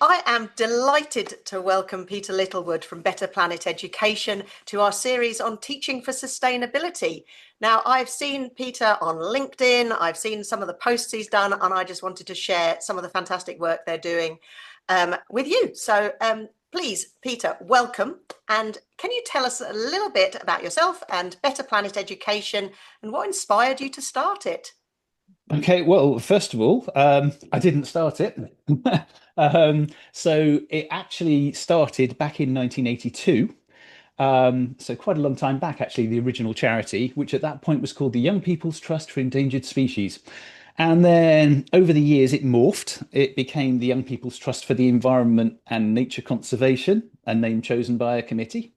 I am delighted to welcome Peter Littlewood from Better Planet Education to our series on teaching for sustainability. Now, I've seen Peter on LinkedIn, I've seen some of the posts he's done, and I just wanted to share some of the fantastic work they're doing with you. So please, Peter, welcome. And can you tell us a little bit about yourself and Better Planet Education and what inspired you to start it? Okay, well, first of all, I didn't start it. So it actually started back in 1982. So quite a long time back, actually, the original charity, which at that point was called the Young People's Trust for Endangered Species. And then over the years, it morphed. It became the Young People's Trust for the Environment and Nature Conservation, a name chosen by a committee.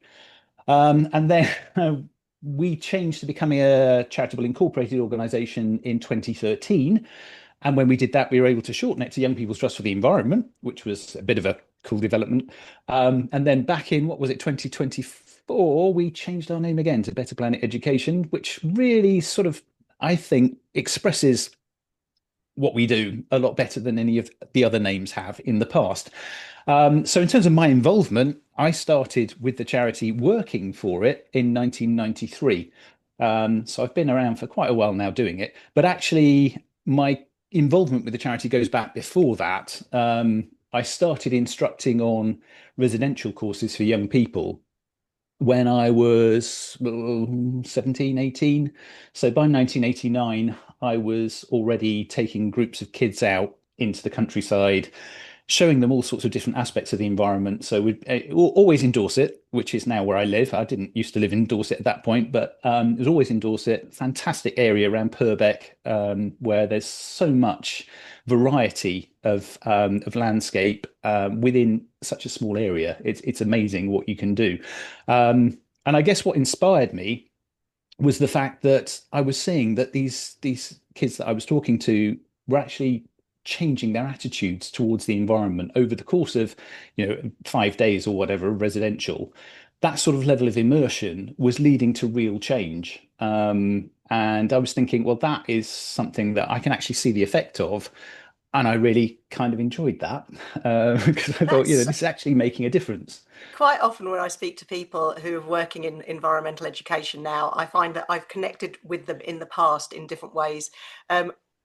And then we changed to becoming a charitable incorporated organisation in 2013. And when we did that, we were able to shorten it to Young People's Trust for the Environment, which was a bit of a cool development. And then back in, what was it, 2024, we changed our name again to Better Planet Education, which really sort of, I think, expresses what we do a lot better than any of the other names have in the past. So in terms of my involvement, I started with the charity working for it in 1993. So I've been around for quite a while now doing it, but actually my involvement with the charity goes back before that. I started instructing on residential courses for young people when I was 17, 18. So by 1989, I was already taking groups of kids out into the countryside, showing them all sorts of different aspects of the environment. So we always in Dorset, which is now where I live. I didn't used to live in Dorset at that point, but it was always in Dorset. Fantastic area around Purbeck, where there's so much variety of landscape within such a small area. It's amazing what you can do. And I guess what inspired me was the fact that I was seeing that these kids that I was talking to were actually changing their attitudes towards the environment over the course of, 5 days or whatever, residential. That sort of level of immersion was leading to real change. And I was thinking, well, that is something that I can actually see the effect of. And I really kind of enjoyed that because I thought, That's this is actually making a difference. quite often when I speak to people who are working in environmental education now, I find that I've connected with them in the past in different ways.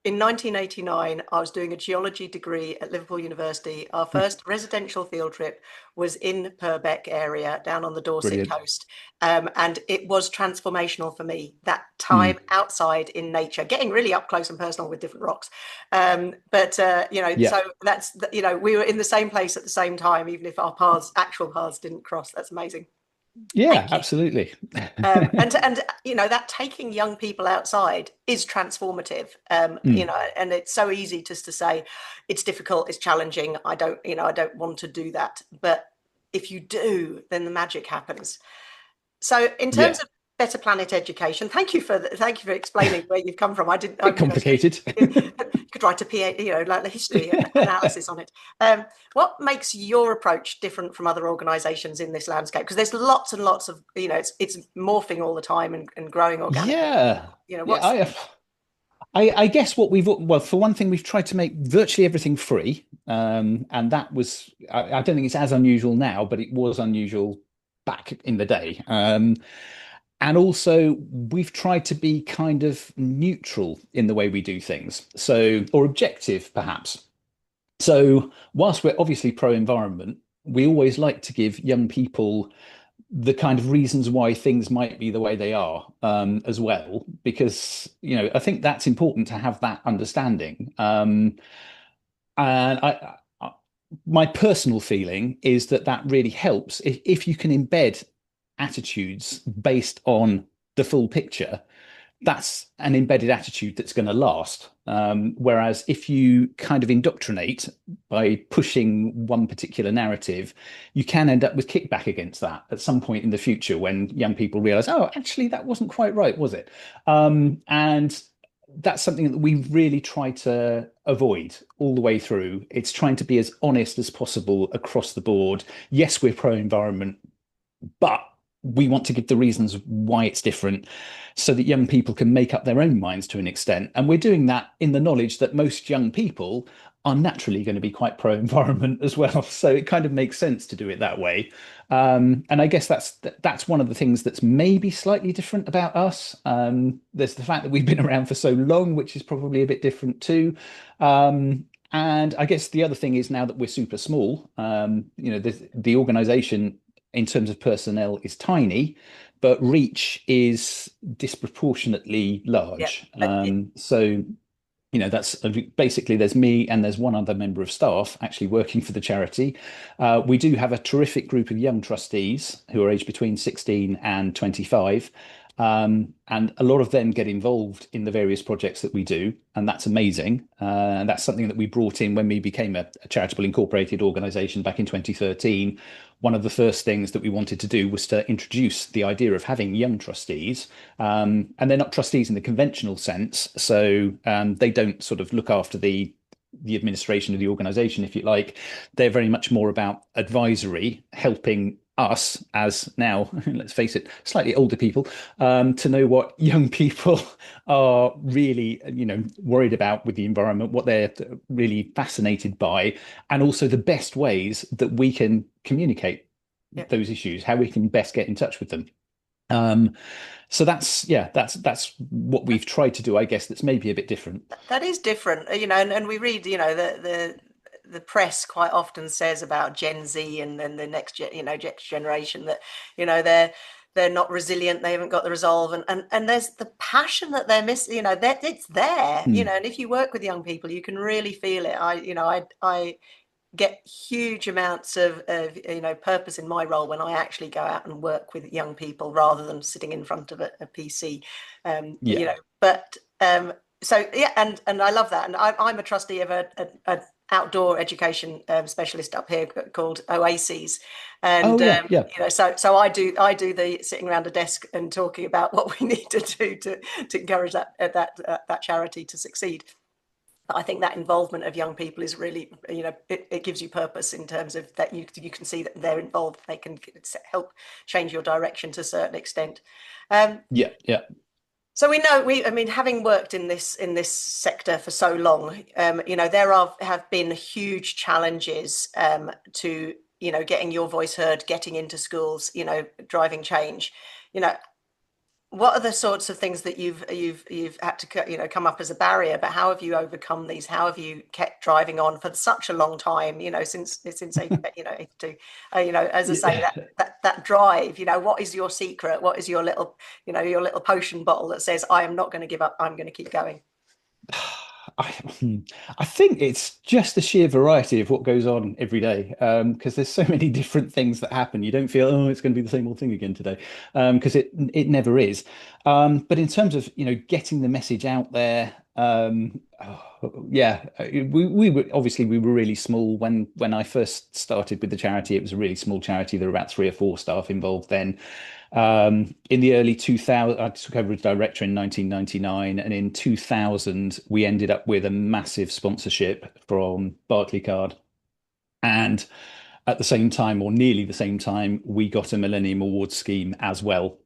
In 1989, I was doing a geology degree at Liverpool University. Our first residential field trip was in Purbeck area down on the Dorset Brilliant. coast. And it was transformational for me, that time Mm, outside in nature, getting really up close and personal with different rocks. But yeah. so we were in the same place at the same time, even if our paths, actual paths didn't cross. That's amazing. Yeah, Thank you. absolutely. And that taking young people outside is transformative. Mm, And it's so easy just to say it's difficult, it's challenging. I don't want to do that. But if you do, then the magic happens. So in terms yeah. of Better Planet Education, thank you for explaining where you've come from. I didn't, Bit complicated. could write a PhD, like the history and analysis on it. What makes your approach different from other organisations in this landscape? Because there's lots and lots of, it's morphing all the time and growing organically. Yeah. Yeah, What's I guess what well, for one thing, we've tried to make virtually everything free. And that was, I don't think it's as unusual now, but it was unusual back in the day. And also, we've tried to be kind of neutral in the way we do things. So, or objective, perhaps. So, whilst we're obviously pro-environment, we always like to give young people the kind of reasons why things might be the way they are as well, because I think that's important to have that understanding. And my personal feeling is that that really helps if you can embed attitudes based on the full picture. That's an embedded attitude that's going to last. Whereas if you kind of indoctrinate by pushing one particular narrative, you can end up with kickback against that at some point in the future when young people realize, oh, actually, that wasn't quite right, was it? And that's something that we really try to avoid all the way through. It's trying to be as honest as possible across the board. Yes, we're pro environment, but we want to give the reasons why it's different so that young people can make up their own minds to an extent. And we're doing that in the knowledge that most young people are naturally going to be quite pro-environment as well. So it kind of makes sense to do it that way. And I guess that's one of the things that's maybe slightly different about us. There's the fact that we've been around for so long, which is probably a bit different too. And I guess the other thing is now that we're super small, the organization in terms of personnel is tiny, but reach is disproportionately Yeah. large. So that's basically there's me and there's one other member of staff actually working for the charity. We do have a terrific group of young trustees who are aged between 16 and 25. And a lot of them get involved in the various projects that we do, and that's amazing. And that's something that we brought in when we became a charitable incorporated organisation back in 2013. One of the first things that we wanted to do was to introduce the idea of having young trustees, and they're not trustees in the conventional sense, so they don't sort of look after the administration of the organization, if you like. They're very much more about advisory, helping us as now, let's face it, slightly older people, to know what young people are really, worried about with the environment, what they're really fascinated by, and also the best ways that we can communicate Yeah. those issues, how we can best get in touch with them. So that's what we've tried to do, I guess, that's maybe a bit different. That is different, and we read, the press quite often says about Gen Z and then the next generation that, they're not resilient, they haven't got the resolve, and there's the passion that they're missing, that it's there, Hmm. and if you work with young people, you can really feel it. I get huge amounts of purpose in my role when I actually go out and work with young people rather than sitting in front of a PC. Yeah. But so yeah, and I love that. And I'm a trustee of a outdoor education specialist up here called Oases, and Oh yeah, yeah. so I do the sitting around a desk and talking about what we need to do to encourage that charity to succeed. I think that involvement of young people is really, it gives you purpose in terms of that you can see that they're involved. They can help change your direction to a certain extent. Um, Yeah, yeah. so I mean, having worked in this sector for so long, there have been huge challenges to getting your voice heard, getting into schools, driving change. You know, what are the sorts of things that you've had to come up as a barrier, but how have you overcome these? How have you kept driving on for such a long time, since to as I say, Yeah. that drive, what is your secret? What is your little potion bottle that says I am not going to give up, I'm going to keep going? I, I think it's just the sheer variety of what goes on every day. Because there's so many different things that happen. You don't feel, oh, it's going to be the same old thing again today, because it never is. But in terms of, getting the message out there, yeah, we were obviously we were really small when I first started with the charity. It was a really small charity. There were about 3 or 4 staff involved then. In the early 2000, I took over as director in 1999, and in 2000, we ended up with a massive sponsorship from Barclaycard. And at the same time, or nearly the same time, we got a Millennium Award scheme as well,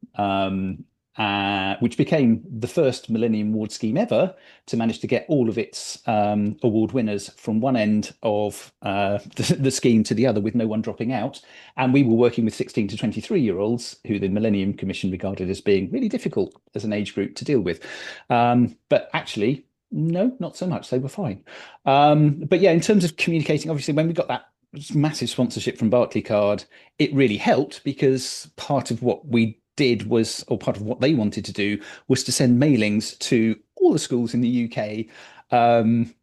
which became the first Millennium Award scheme ever to manage to get all of its award winners from one end of the scheme to the other with no one dropping out. And we were working with 16 to 23-year-olds who the Millennium Commission regarded as being really difficult as an age group to deal with. But actually, no, not so much. They were fine. But yeah, in terms of communicating, obviously, when we got that massive sponsorship from Barclaycard, it really helped because part of what we did was, or part of what they wanted to do, was to send mailings to all the schools in the UK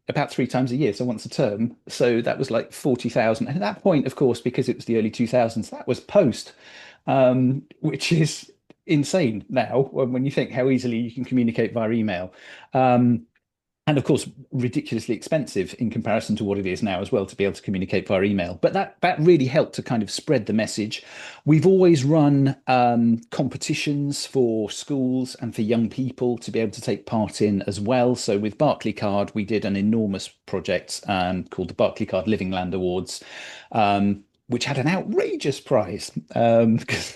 about 3 times a year, so once a term. So that was like 40,000. And at that point, of course, because it was the early 2000s, that was post, which is insane now when you think how easily you can communicate via email. And of course, ridiculously expensive in comparison to what it is now as well to be able to communicate via email. But that really helped to kind of spread the message. We've always run competitions for schools and for young people to be able to take part in as well. So with Barclaycard, we did an enormous project called the Barclaycard Living Land Awards, which had an outrageous prize because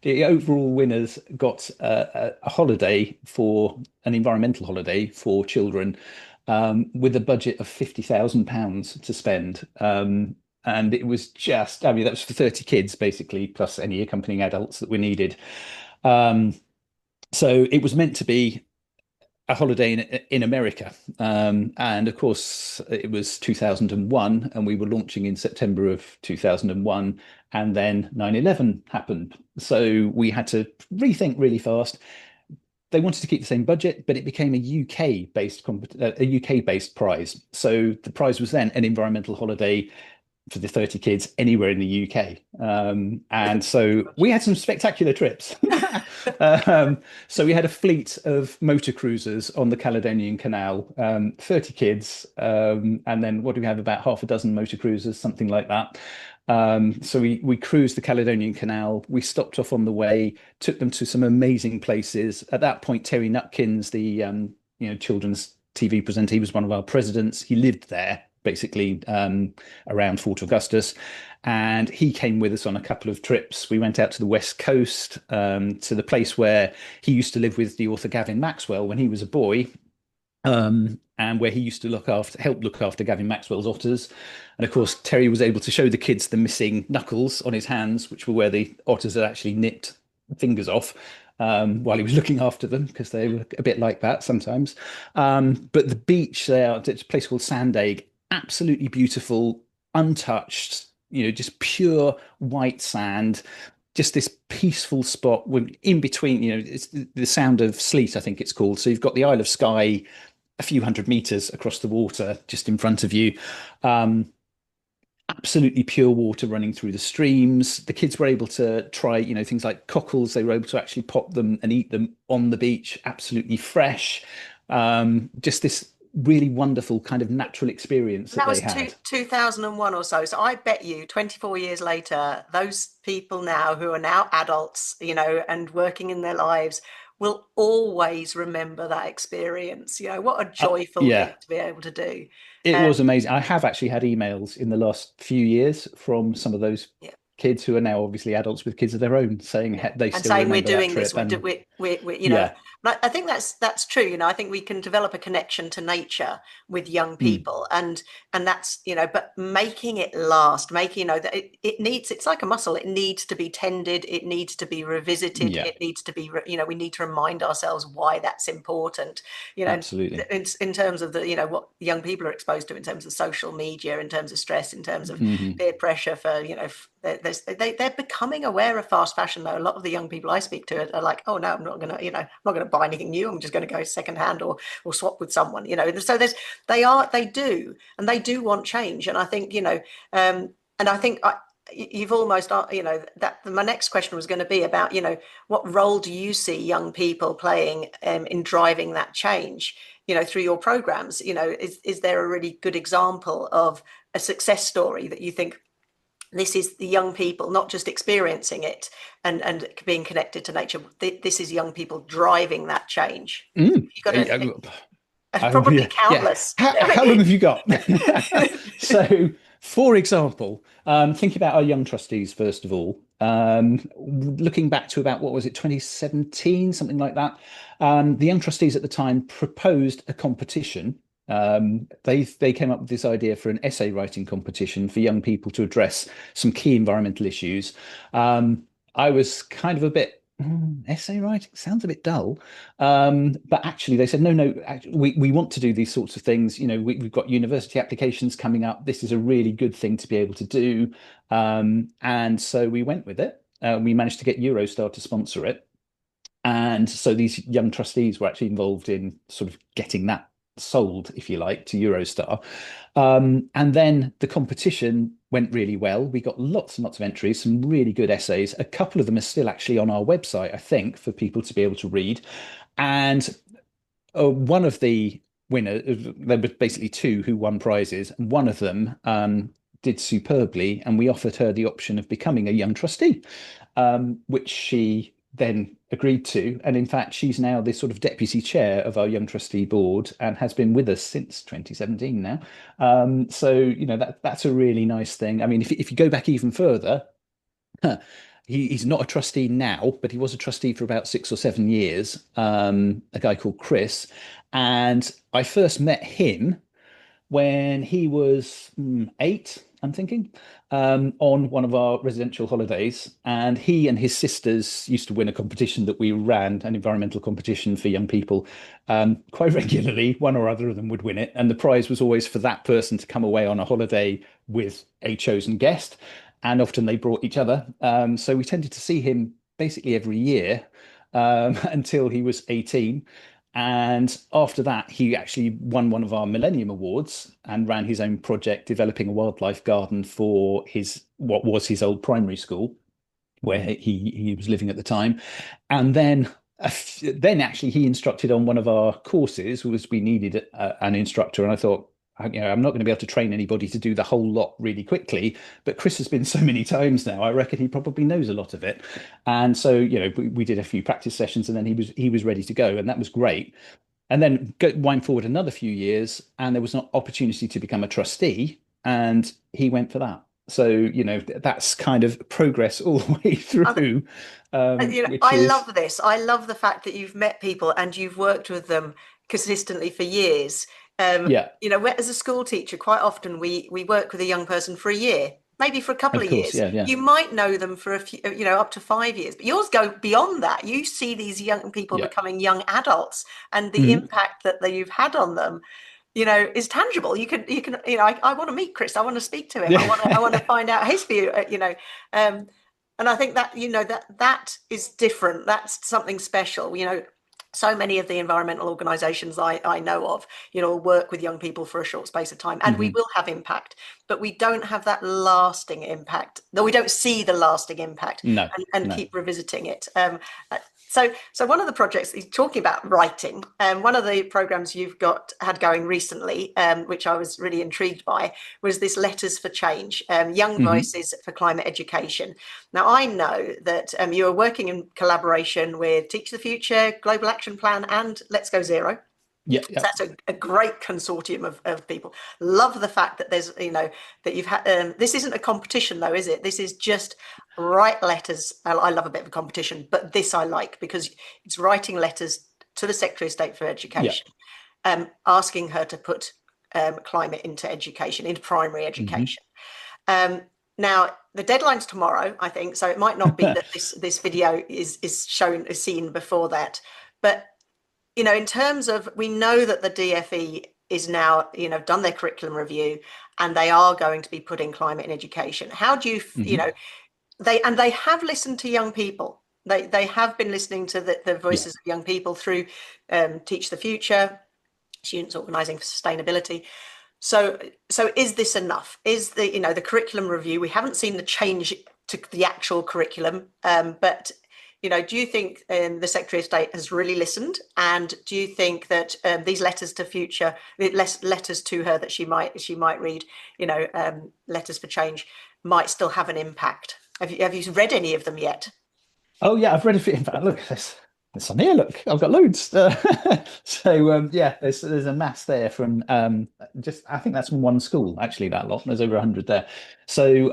the overall winners got a holiday for an environmental holiday for children with a budget of £50,000 to spend. And it was just, I mean, that was for 30 kids basically, plus any accompanying adults that were needed. Um, so it was meant to be a holiday in America. And of course, it was 2001, and we were launching in September of 2001, and then 9/11 happened. So we had to rethink really fast. They wanted to keep the same budget, but it became a UK based prize. So the prize was then an environmental holiday for the 30 kids anywhere in the UK. And so we had some spectacular trips. So we had a fleet of motor cruisers on the Caledonian Canal, 30 kids, and then what do we have? About half a dozen motor cruisers, something like that. So we cruised the Caledonian Canal. We stopped off on the way, took them to some amazing places. At that point, Terry Nutkins, the children's TV presenter, he was one of our presidents. He lived there basically around Fort Augustus, and he came with us on a couple of trips. We went out to the West Coast, to the place where he used to live with the author Gavin Maxwell when he was a boy, and where he used to help look after Gavin Maxwell's otters. And of course, Terry was able to show the kids the missing knuckles on his hands, which were where the otters had actually nipped fingers off. While he was looking after them, because they were a bit like that sometimes. But the beach there, it's a place called Sandegg, absolutely beautiful, untouched, just pure white sand, just this peaceful spot in between, it's the Sound of Sleat, I think it's called. So you've got the Isle of Skye a few hundred meters across the water just in front of you. Absolutely pure water running through the streams. The kids were able to try, things like cockles. They were able to actually pop them and eat them on the beach, absolutely fresh. Just this really wonderful kind of natural experience that That was they had. 2001 or so. So I bet you 24 years later, those people now who are now adults, and working in their lives will always remember that experience. What a joyful thing Yeah, to be able to do. it Um, was amazing. I have actually had emails in the last few years from some of those yeah. kids who are now obviously adults with kids of their own saying Yeah, they and still saying we're remember that doing this, trip. And we. yeah, But I think that's true. I think we can develop a connection to nature with young mm, people, and that's but making it last, making that it needs. It's like a muscle. It needs to be tended. It needs to be revisited. yeah, It needs to be. We need to remind ourselves why that's important. absolutely. In terms of the what young people are exposed to in terms of social media, in terms of stress, in terms of Hmm. peer pressure for they're becoming aware of fast fashion though. A lot of the young people I speak to are like, oh no, I'm not gonna I'm not gonna buy anything new. I'm just going to go second hand or swap with someone. So they do want change, and I think and I think you've almost that my next question was going to be about what role do you see young people playing in driving that change through your programs. Is there a really good example of a success story that you think this is the young people not just experiencing it and being connected to nature, this is young people driving that change? Mm. You got a probably Yeah, yeah. countless. How long have you got? So, for example, thinking about our young trustees, first of all, looking back to about, what was it, 2017, something like that. The young trustees at the time proposed a competition. They came up with this idea for an essay writing competition for young people to address some key environmental issues. I was kind of a bit, essay writing sounds a bit dull. But actually, they said, no, no, we want to do these sorts of things. We've got university applications coming up. This is a really good thing to be able to do. And so we went with it. We managed to get Eurostar to sponsor it. And so these young trustees were actually involved in sort of getting that sold, if you like, to Eurostar. And then the competition went really well. We got lots and lots of entries, some really good essays. A couple of them are still actually on our website, I think, for people to be able to read. And one of the winners, there were basically two who won prizes, and one of them did superbly, and we offered her the option of becoming a young trustee, which she then agreed to. And in fact, she's now the sort of deputy chair of our young trustee board and has been with us since 2017 now. So, that's a really nice thing. I mean, if you go back even further, he's not a trustee now, but he was a trustee for about 6 or 7 years, a guy called Chris. And I first met him when he was 8, I'm thinking, on one of our residential holidays. And he and his sisters used to win a competition that we ran, an environmental competition for young people, quite regularly. One or other of them would win it. And the prize was always for that person to come away on a holiday with a chosen guest. And often they brought each other. So we tended to see him basically every year until he was 18. And after that, he actually won one of our Millennium Awards and ran his own project developing a wildlife garden for his what was his old primary school, where he was living at the time. And then actually he instructed on one of our courses, was we needed an instructor, and I thought, I'm not going to be able to train anybody to do the whole lot really quickly, but Chris has been so many times now, I reckon he probably knows a lot of it. And so, we did a few practice sessions, and then he was ready to go, and that was great. And then wind forward another few years, and there was an opportunity to become a trustee, and he went for that. So, that's kind of progress all the way through, which I is, love this. I love the fact that you've met people and you've worked with them consistently for years. yeah, As a school teacher, quite often we work with a young person for a year, maybe for a couple of of course, years. yeah, yeah. You might know them for a few, up to 5 years, but yours go beyond that. You see these young people Yeah. becoming young adults, and the Mhm. impact that you've had on them, is tangible. I want to meet Chris. I want to speak to him. I want to find out his view. And I think that that is different. That's something special. So many of the environmental organisations I know of, work with young people for a short space of time, and we Mhm. will have impact, but we don't have that lasting impact. No, we don't see the lasting impact, No, and no. keep revisiting it. So one of the projects he's talking about writing, one of the programs you've had going recently, which I was really intrigued by, was this Letters for Change, Young Mhm. Voices for Climate Education. Now, I know that you are working in collaboration with Teach the Future, Global Action Plan, and Let's Go Zero. Yeah, So yeah, that's a great consortium of people. Love the fact that there's, that you've had, this isn't a competition though, is it? This is just write letters. I love a bit of a competition, but this I like because it's writing letters to the Secretary of State for yeah. Education, asking her to put climate into education, into primary Mhm. education. Um, Now, the deadline's tomorrow, I think, so it might not be that this video is seen before that. But in terms of, we know that the DFE is now, done their curriculum review, and they are going to be putting climate in education. How do you, Mhm. they have listened to young people. They have been listening to the Yeah. voices of young people through Teach the Future, Students Organising for Sustainability. So is this enough? Is the curriculum review? We haven't seen the change to the actual curriculum, but do you think the Secretary of State has really listened? And do you think that these letters to future, letters to her that she might read, letters for change, might still have an impact? Have you read any of them yet? Oh yeah, I've read a few. In fact, look, there's some here. Look, I've got loads. So yeah, there's a mass there from just I think that's from one school actually. That lot there's over 100 there. So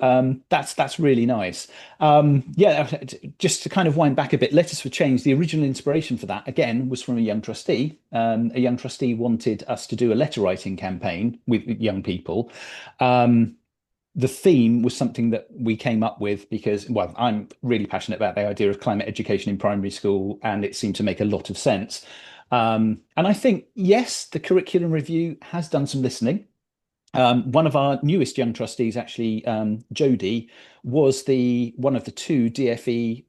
that's really nice. Yeah, just to kind of wind back a bit, Letters for Change. The original inspiration for that again was from a young trustee. A young trustee wanted us to do a letter writing campaign with young people. Um, the theme was something that we came up with because, well, I'm really passionate about the idea of climate education in primary school, and it seemed to make a lot of sense. And I think, yes, the curriculum review has done some listening. One of our newest young trustees, actually, Jodie, was the one of the two DFE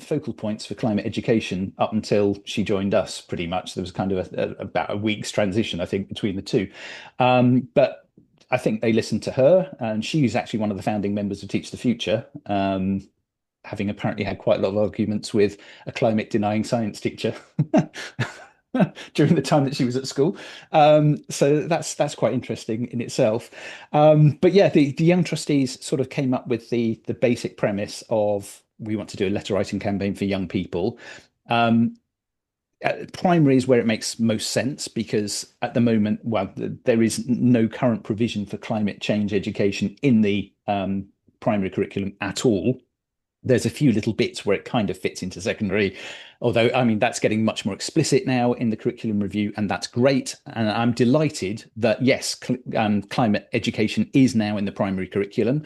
focal points for climate education up until she joined us. Pretty much, there was kind of about a week's transition, I think, between the two. But I think they listened to her, and she's actually one of the founding members of Teach the Future. Having apparently had quite a lot of arguments with a climate denying science teacher during the time that she was at school. So that's quite interesting in itself. But yeah, the young trustees sort of came up with the basic premise of we want to do a letter writing campaign for young people. Um, Primary is where it makes most sense because at the moment, well, there is no current provision for climate change education in the primary curriculum at all. There's a few little bits where it kind of fits into secondary, although I mean that's getting much more explicit now in the curriculum review, and that's great. And I'm delighted that yes, climate education is now in the primary curriculum.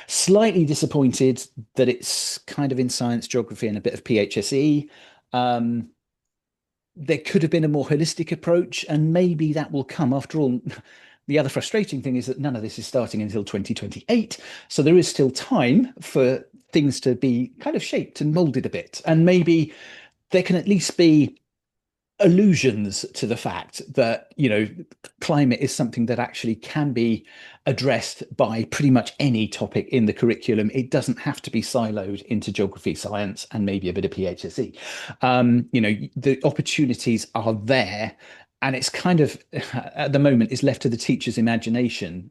Slightly disappointed that it's kind of in science, geography, and a bit of PHSE. Um, there could have been a more holistic approach, and maybe that will come. After all, the other frustrating thing is that none of this is starting until 2028. So there is still time for things to be kind of shaped and molded a bit. And maybe there can at least be allusions to the fact that, climate is something that actually can be addressed by pretty much any topic in the curriculum. It doesn't have to be siloed into geography, science, and maybe a bit of PHSE. The opportunities are there. And it's kind of, at the moment, is left to the teacher's imagination,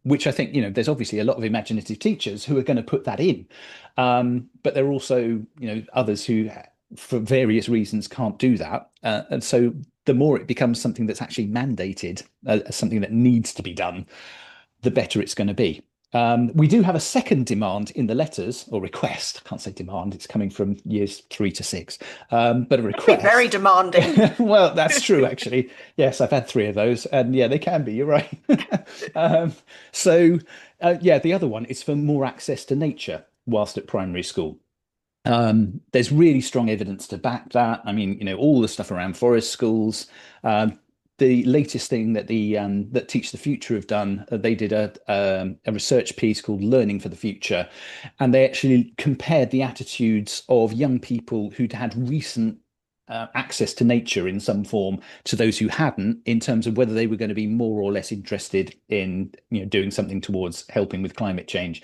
which I think, there's obviously a lot of imaginative teachers who are going to put that in. But there are also, others who for various reasons can't do that. And so the more it becomes something that's actually mandated, something that needs to be done, the better it's going to be. We do have a second demand in the letters or request. I can't say demand, it's coming from years 3 to 6, but a Very request. demanding. Well, that's true, actually. Yes, I've had 3 of those, and yeah, they can be. You're right. um, so, yeah, the other one is for more access to nature whilst at primary school. There's really strong evidence to back that. I mean, all the stuff around forest schools. The latest thing that the that Teach the Future have done, they did a research piece called "Learning for the Future," and they actually compared the attitudes of young people who'd had recent access to nature in some form to those who hadn't, in terms of whether they were going to be more or less interested in doing something towards helping with climate change.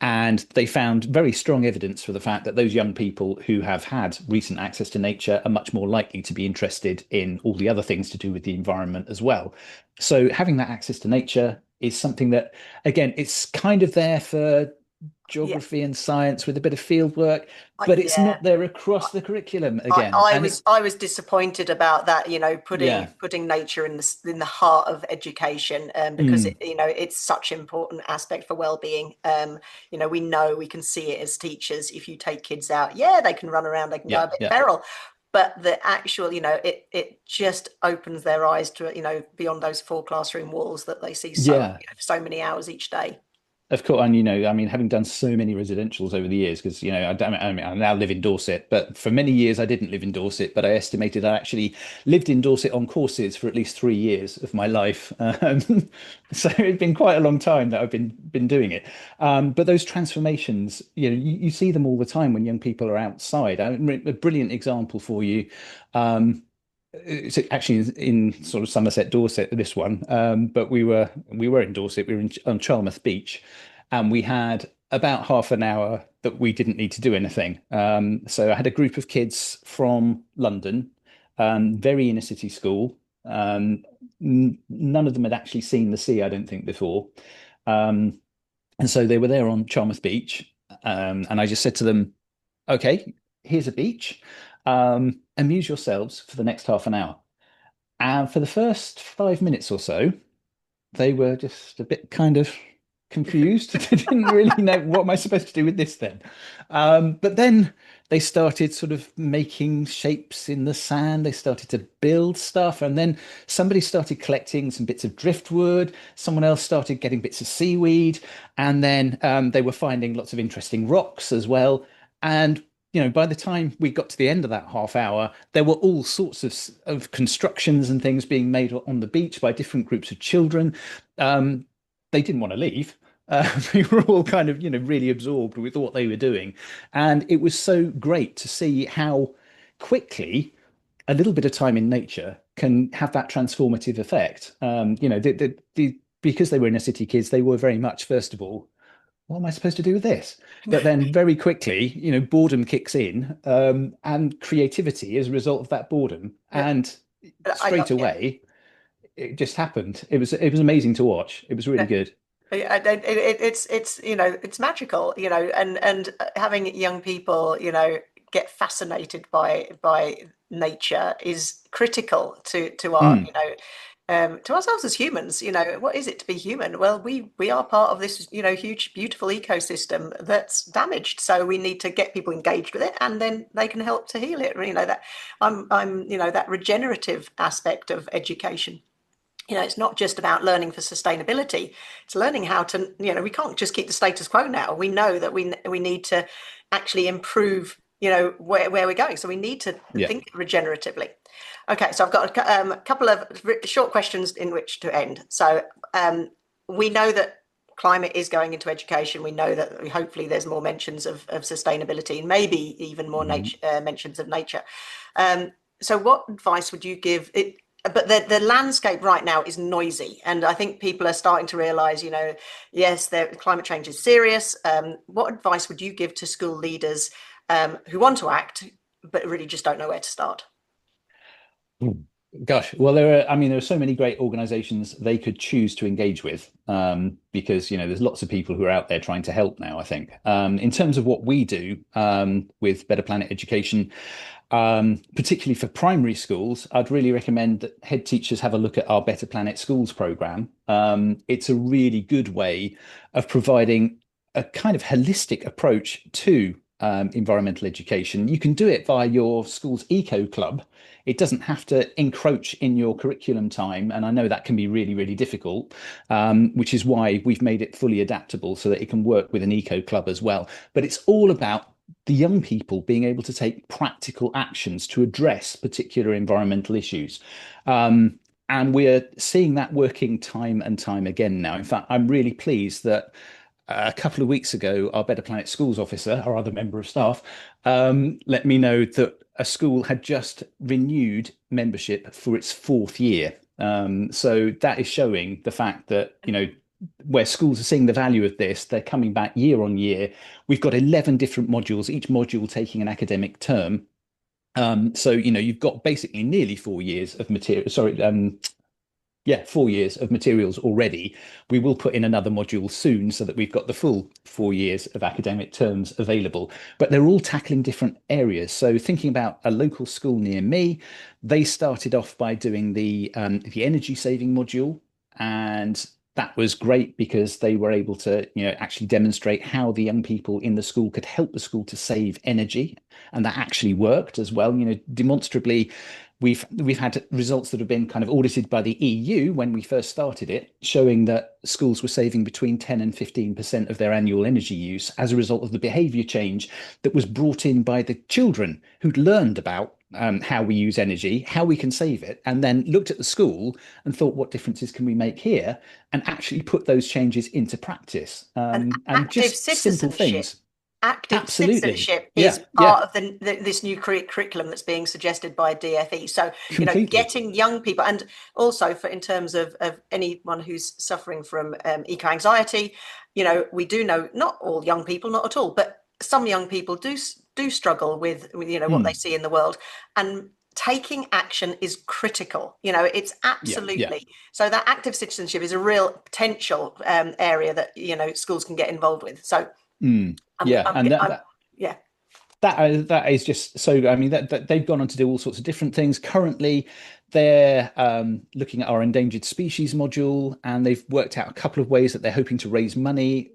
And they found very strong evidence for the fact that those young people who have had recent access to nature are much more likely to be interested in all the other things to do with the environment as well. So having that access to nature is something that, again, it's kind of there for Yeah, geography and science with a bit of field work, but it's yeah. not there across the curriculum I, again. I And was it's, I was disappointed about that, yeah, putting nature in the heart of education, because mm, it's such an important aspect for well-being. We know, we can see it as teachers. If you take kids out, yeah, they can run around, they can go yeah, a bit yeah, feral, but the actual, it just opens their eyes to beyond those 4 classroom walls that they see yeah. so many hours each day. Of course, and I mean, having done so many residentials over the years, because I mean, I now live in Dorset, but for many years I didn't live in Dorset. But I estimated I actually lived in Dorset on courses for at least 3 years of my life. So it's been quite a long time that I've been doing it. But those transformations, you see them all the time when young people are outside. A brilliant example for you. It's actually in sort of Somerset, Dorset, this one. But we were in Dorset. We were on Charmouth Beach, and we had about half an hour that we didn't need to do anything. So I had a group of kids from London, very inner city school. None of them had actually seen the sea, I don't think, before. Um, and so they were there on Charmouth Beach, and I just said to them, "Okay, here's a beach. Amuse yourselves for the next half an hour." And for the first 5 minutes or so, they were just a bit kind of confused. They didn't really know what am I supposed to do with this then. But then they started sort of making shapes in the sand. They started to build stuff, and then somebody started collecting some bits of driftwood. Someone else started getting bits of seaweed, and then they were finding lots of interesting rocks as well. And by the time we got to the end of that half hour, there were all sorts of constructions and things being made on the beach by different groups of children. Um, they didn't want to leave. They were all kind of, really absorbed with what they were doing. And it was so great to see how quickly a little bit of time in nature can have that transformative effect. Because they were inner city kids, they were very much, first of all, what am I supposed to do with this? But then very quickly, boredom kicks in, and creativity as a result of that boredom. Yeah, And I straight yeah. away, it just happened. It was amazing to watch. It was really good. It's it's magical, and having young people, get fascinated by nature is critical to our, Mm, to ourselves as humans. What is it to be human? Well, we are part of this, huge, beautiful ecosystem that's damaged. So we need to get people engaged with it, and then they can help to heal it. That that regenerative aspect of education. It's not just about learning for sustainability. It's learning how to, we can't just keep the status quo now. We know that we need to actually improve, where we're going. So we need to yeah. think regeneratively. Okay, so I've got a couple of short questions in which to end. So we know that climate is going into education. We know that hopefully there's more mentions of sustainability, and maybe even more Mhm. mentions of nature. So what advice would you give it? But the landscape right now is noisy, and I think people are starting to realize, yes, climate change is serious. What advice would you give to school leaders who want to act but really just don't know where to start? Mm. Gosh, well, I mean, there are so many great organizations they could choose to engage with, because, there's lots of people who are out there trying to help now, I think. In terms of what we do, with Better Planet Education, particularly for primary schools, I'd really recommend that head teachers have a look at our Better Planet Schools program. It's a really good way of providing a kind of holistic approach to environmental education. You can do it via your school's eco club. It doesn't have to encroach in your curriculum time, and I know that can be really, really difficult, which is why we've made it fully adaptable so that it can work with an eco club as well. But it's all about the young people being able to take practical actions to address particular environmental issues. And we're seeing that working time and time again now. In fact, I'm really pleased that a couple of weeks ago, our Better Planet Schools officer, our other member of staff, let me know that a school had just renewed membership for its fourth year. So that is showing the fact that, where schools are seeing the value of this, they're coming back year on year. We've got 11 different modules, each module taking an academic term. So, you've got basically nearly 4 years of material. Sorry, yeah, 4 years of materials already. We will put in another module soon so that we've got the full 4 years of academic terms available. But they're all tackling different areas. So thinking about a local school near me, they started off by doing the energy saving module, and that was great because they were able to, actually demonstrate how the young people in the school could help the school to save energy, and that actually worked as well. Demonstrably, we've had results that have been kind of audited by the EU when we first started it, showing that schools were saving between 10 and 15% of their annual energy use as a result of the behaviour change that was brought in by the children who'd learned about how we use energy, how we can save it, and then looked at the school and thought, what differences can we make here? And actually put those changes into practice. And And just simple things. active Absolutely. citizenship is Yeah, yeah, part of this new curriculum that's being suggested by DFE. So, completely. getting young people, and also in terms of anyone who's suffering from eco anxiety, we do know not all young people, not at all, but some young people do struggle with what they Mm, see in the world, and taking action is critical. It's yeah, yeah. absolutely, so that active citizenship is a real potential area that schools can get involved with. So Mm, yeah, and that, I'm that yeah. that is just so. I mean, that they've gone on to do all sorts of different things. Currently, they're looking at our endangered species module, and they've worked out a couple of ways that they're hoping to raise money,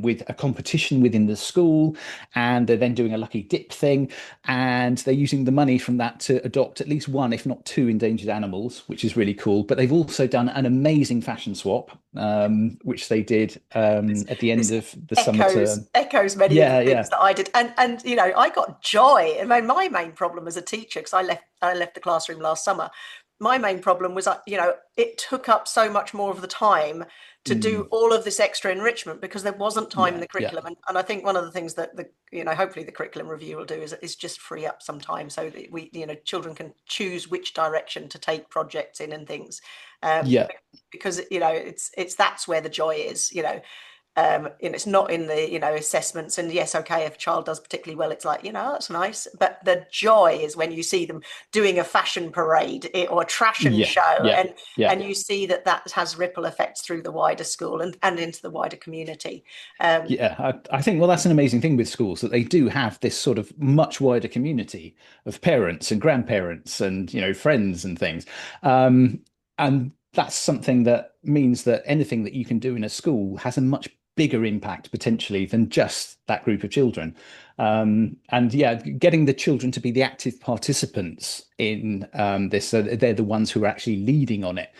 with a competition within the school, and they're then doing a lucky dip thing, and they're using the money from that to adopt at least one, if not two, endangered animals, which is really cool. But they've also done an amazing fashion swap, which they did this at the end this of the summer echoes term. echoes many of the Yeah, things yeah. that I did, and I got joy. I mean, my main problem as a teacher, because I left the classroom last summer, my main problem was, it took up so much more of the time to do Mm, all of this extra enrichment because there wasn't time in yeah, the yeah. curriculum. And I think one of the things that hopefully the curriculum review will do is just free up some time so that children can choose which direction to take projects in and things, um, Yeah, because it's that's where the joy is. it's not in the, assessments. And yes, okay, if a child does particularly well, it's like, that's nice. But the joy is when you see them doing a fashion parade or a trash and Yeah, show, yeah, yeah. and you see that that has ripple effects through the wider school and into the wider community. Um, Yeah, I think, well, that's an amazing thing with schools that they do have this sort of much wider community of parents and grandparents and, friends and things. Um, and that's something that means that anything that you can do in a school has a much bigger impact potentially than just that group of children. And yeah, getting the children to be the active participants in this, so they're the ones who are actually leading on it,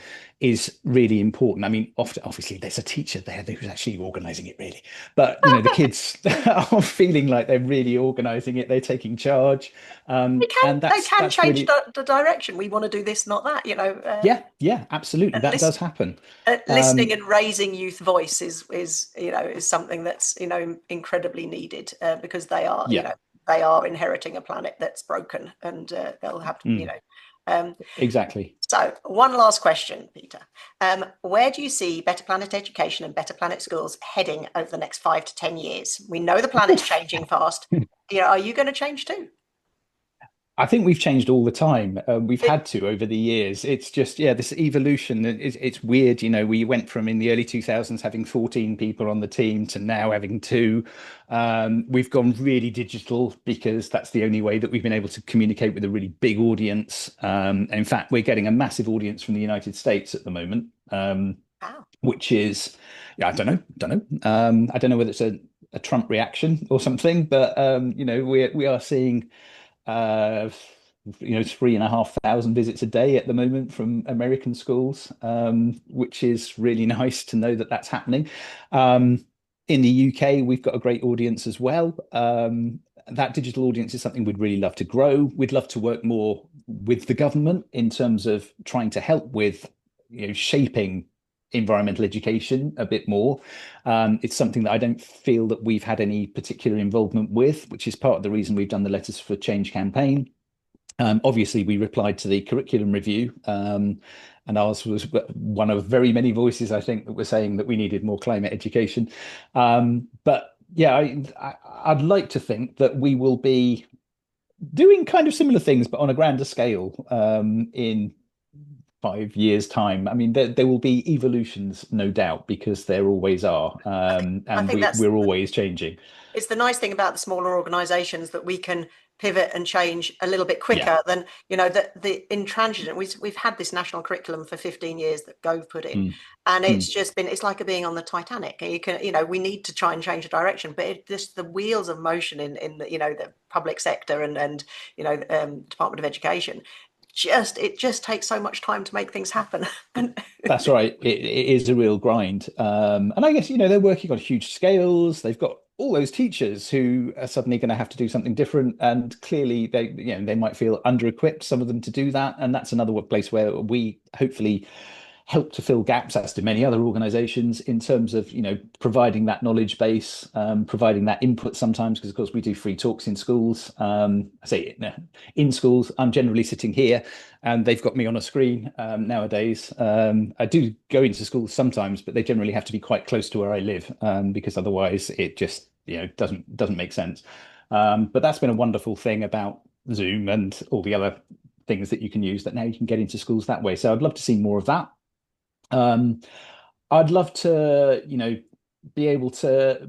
is really important. I mean, often, obviously, there's a teacher there who's actually organising it, really. But the kids are feeling like they're really organising it. They're taking charge, and they that's can that's change really, the direction. We want to do this, not that, yeah, yeah, absolutely. That listen, does happen. listening Um, and raising youth voice is something that's incredibly needed, because yeah, they are inheriting a planet that's broken, and they'll have to mm, um, exactly. so one last question, Peter. Where do you see Better Planet Education and Better Planet Schools heading over the next 5 to 10 years? We know the planet's Oof. changing fast. Are you going to change too? I think we've changed all the time. We've It, had to over the years. It's just, yeah, this evolution. It's weird. We went from in the early 2000s having 14 people on the team to now having two. We've gone really digital because that's the only way that we've been able to communicate with a really big audience. In fact, we're getting a massive audience from the United States at the moment, wow. which is, yeah, don't know. I don't know whether it's a Trump reaction or something, but we are seeing uh, 3,500 visits a day at the moment from American schools, which is really nice to know that that's happening. In the UK, we've got a great audience as well. That digital audience is something we'd really love to grow. We'd love to work more with the government in terms of trying to help with, shaping environmental education a bit more. It's something that I don't feel that we've had any particular involvement with, which is part of the reason we've done the Letters for Change campaign. Obviously, we replied to the curriculum review, and ours was one of very many voices, I think, that were saying that we needed more climate education. But yeah, I'd like to think that we will be doing kind of similar things, but on a grander scale, in 5 years' time. I mean, there will be evolutions, no doubt, because there always are, I and think we're always changing. it's the nice thing about the smaller organizations that we can pivot and change a little bit Yeah. quicker than the intransigent. We've had this national curriculum for 15 years that Gove put in, Mm, and mm. it's like being on the Titanic. We need to try and change the direction, but just the wheels of motion in the public sector and Department of Education, it just takes so much time to make things happen. And That's right. It is a real grind. And I guess, they're working on huge scales. They've got all those teachers who are suddenly going to have to do something different. And clearly they might feel under-equipped, some of them, to do that. And that's another place where we hopefully help to fill gaps, as do many other organizations, in terms of providing that knowledge base, providing that input sometimes, because of course we do free talks in schools. I say in schools, I'm generally sitting here and they've got me on a screen nowadays. I do go into schools sometimes, but they generally have to be quite close to where I live, because otherwise it just doesn't make sense. But that's been a wonderful thing about Zoom and all the other things that you can use, that now you can get into schools that way. So I'd love to see more of that. Um, I'd love to, be able to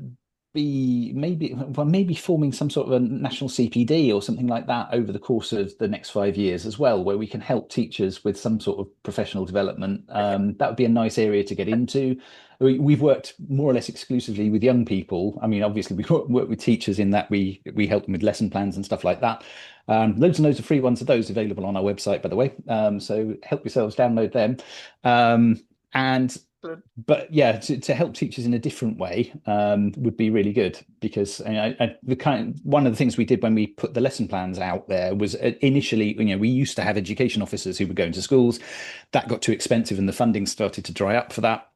be maybe forming some sort of a national CPD or something like that over the course of the next 5 years as well, where we can help teachers with some sort of professional development. That would be a nice area to get into. We've worked more or less exclusively with young people. I mean, obviously we work with teachers in that we help them with lesson plans and stuff like that. Loads and loads of free ones of those available on our website, by the way. So help yourselves download them. And but yeah, to help teachers in a different way would be really good, because one of the things we did when we put the lesson plans out there was, initially, we used to have education officers who would go into schools. That got too expensive and the funding started to dry up for that.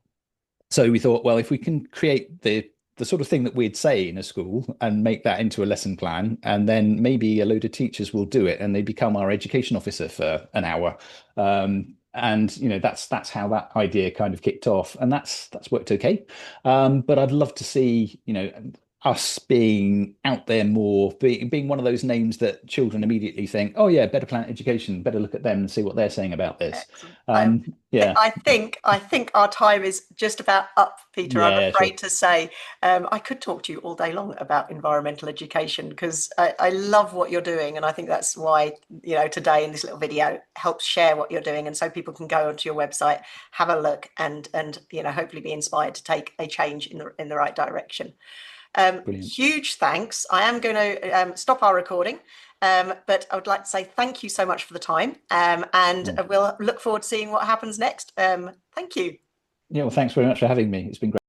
So we thought, well, if we can create the sort of thing that we'd say in a school and make that into a lesson plan, and then maybe a load of teachers will do it and they become our education officer for an hour. And that's how that idea kind of kicked off, and that's worked okay. But I'd love to see us being out there more, being one of those names that children immediately think, oh yeah, Better Planet Education, better look at them and see what they're saying about this. Excellent. Yeah, I think our time is just about up, Peter. I'm yeah, sure, afraid to say. I could talk to you all day long about environmental education because I love what you're doing, and I think that's why today in this little video helps share what you're doing, and so people can go onto your website, have a look, and hopefully be inspired to take a change in the right direction. brilliant. Huge thanks. I am going to stop our recording, but I would like to say thank you so much for the time, and Well, we'll look forward to seeing what happens next. Thank you. yeah, well, thanks very much for having me. It's been great.